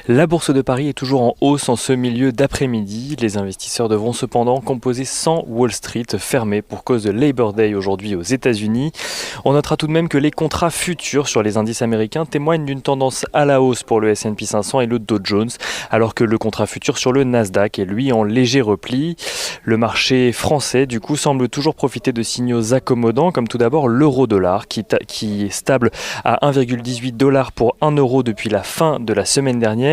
La bourse de Paris est toujours en hausse en ce milieu d'après-midi. Les investisseurs devront cependant composer sans Wall Street fermée pour cause de Labor Day aujourd'hui aux États-Unis. On notera tout de même que les contrats futurs sur les indices américains témoignent d'une tendance à la hausse pour le S&P 500 et le Dow Jones, alors que le contrat futur sur le Nasdaq est lui en léger repli. Le marché français du coup semble toujours profiter de signaux accommodants, comme tout d'abord l'euro-dollar qui est stable à 1,18 $ pour 1 euro depuis la fin de la semaine dernière,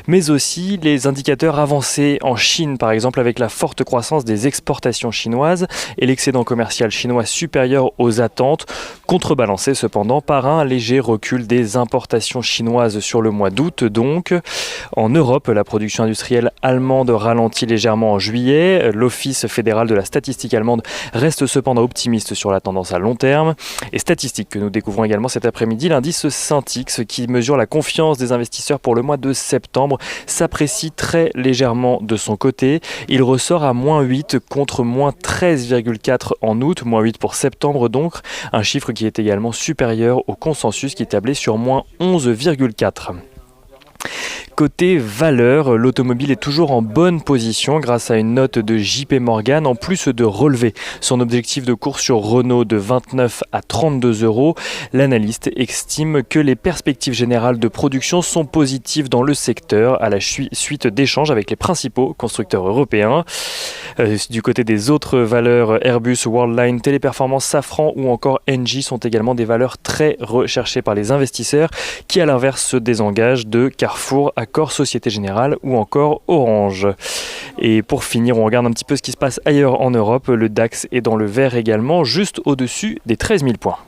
mais aussi les indicateurs avancés en Chine, par exemple avec la forte croissance des exportations chinoises et l'excédent commercial chinois supérieur aux attentes, contrebalancé cependant par un léger recul des importations chinoises sur le mois d'août. Donc, en Europe, la production industrielle allemande ralentit légèrement en juillet. L'Office fédéral de la statistique allemande reste cependant optimiste sur la tendance à long terme. Et statistique que nous découvrons également cet après-midi, l'indice Syntix qui mesure la confiance des investisseurs pour le mois de septembre s'apprécie très légèrement de son côté. Il ressort à -8 contre -13,4 en août, -8 pour septembre donc, un chiffre qui est également supérieur au consensus qui tablait sur -11,4. Côté valeur, l'automobile est toujours en bonne position grâce à une note de JP Morgan, en plus de relever son objectif de cours sur Renault de 29 à 32 euros. L'analyste estime que les perspectives générales de production sont positives dans le secteur à la suite d'échanges avec les principaux constructeurs européens. Du côté des autres valeurs, Airbus, Worldline, Téléperformance, Safran ou encore Engie sont également des valeurs très recherchées par les investisseurs qui à l'inverse se désengagent de Carrefour, Accor, Société Générale ou encore Orange. Et pour finir, on regarde un petit peu ce qui se passe ailleurs en Europe. Le DAX est dans le vert également, juste au-dessus des 13 000 points.